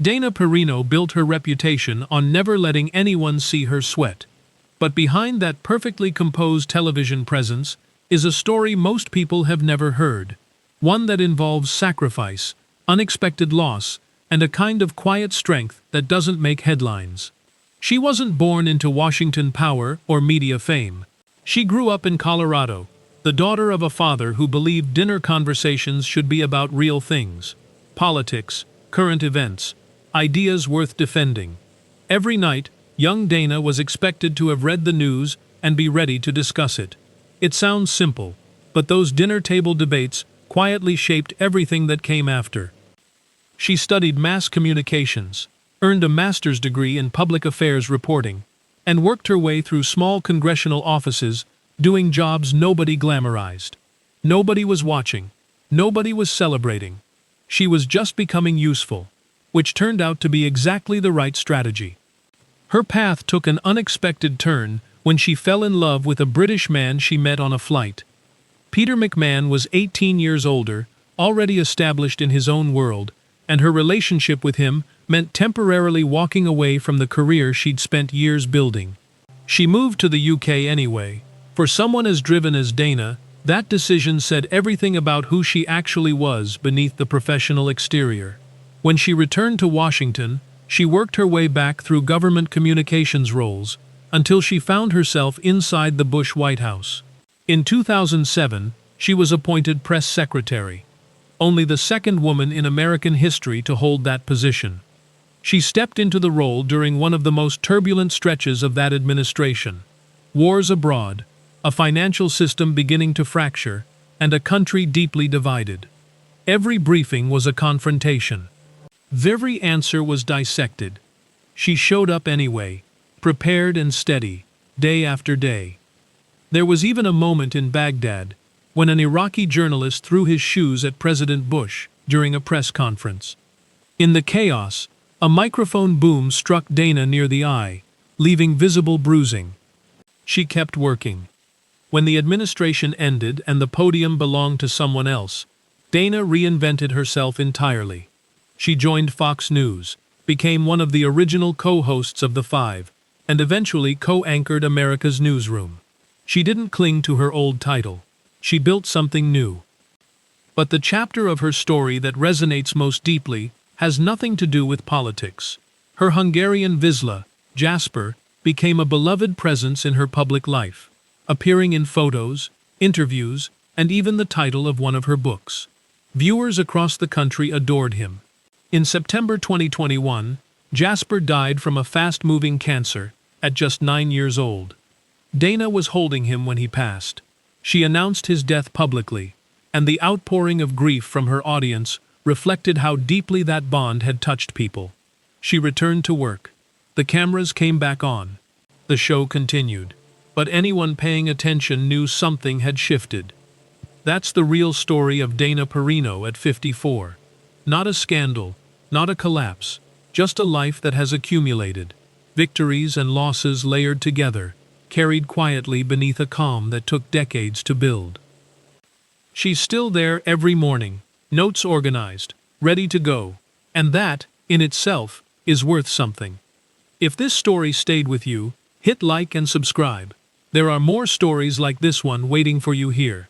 Dana Perino built her reputation on never letting anyone see her sweat. But behind that perfectly composed television presence is a story most people have never heard. One that involves sacrifice, unexpected loss, and a kind of quiet strength that doesn't make headlines. She wasn't born into Washington power or media fame. She grew up in Colorado, the daughter of a father who believed dinner conversations should be about real things: politics, current events, ideas worth defending. Every night, young Dana was expected to have read the news and be ready to discuss it. It sounds simple, but those dinner table debates quietly shaped everything that came after. She studied mass communications, earned a master's degree in public affairs reporting, and worked her way through small congressional offices, doing jobs nobody glamorized. Nobody was watching. Nobody was celebrating. She was just becoming useful, which turned out to be exactly the right strategy. Her path took an unexpected turn when she fell in love with a British man she met on a flight. Peter McMahon was 18 years older, already established in his own world, and her relationship with him meant temporarily walking away from the career she'd spent years building. She moved to the UK anyway. For someone as driven as Dana, that decision said everything about who she actually was beneath the professional exterior. When she returned to Washington, she worked her way back through government communications roles until she found herself inside the Bush White House. In 2007, she was appointed press secretary, only the second woman in American history to hold that position. She stepped into the role during one of the most turbulent stretches of that administration: wars abroad, a financial system beginning to fracture, and a country deeply divided. Every briefing was a confrontation. Every answer was dissected. She showed up anyway, prepared and steady, day after day. There was even a moment in Baghdad when an Iraqi journalist threw his shoes at President Bush during a press conference. In the chaos, a microphone boom struck Dana near the eye, leaving visible bruising. She kept working. When the administration ended and the podium belonged to someone else, Dana reinvented herself entirely. She joined Fox News, became one of the original co-hosts of The Five, and eventually co-anchored America's Newsroom. She didn't cling to her old title. She built something new. But the chapter of her story that resonates most deeply has nothing to do with politics. Her Hungarian Vizsla, Jasper, became a beloved presence in her public life, appearing in photos, interviews, and even the title of one of her books. Viewers across the country adored him. In September 2021, Jasper died from a fast-moving cancer at just 9 years old. Dana was holding him when he passed. She announced his death publicly, and the outpouring of grief from her audience reflected how deeply that bond had touched people. She returned to work. The cameras came back on. The show continued. But anyone paying attention knew something had shifted. That's the real story of Dana Perino at 54. Not a scandal, not a collapse, just a life that has accumulated. Victories and losses layered together, carried quietly beneath a calm that took decades to build. She's still there every morning, notes organized, ready to go, and that, in itself, is worth something. If this story stayed with you, hit like and subscribe. There are more stories like this one waiting for you here.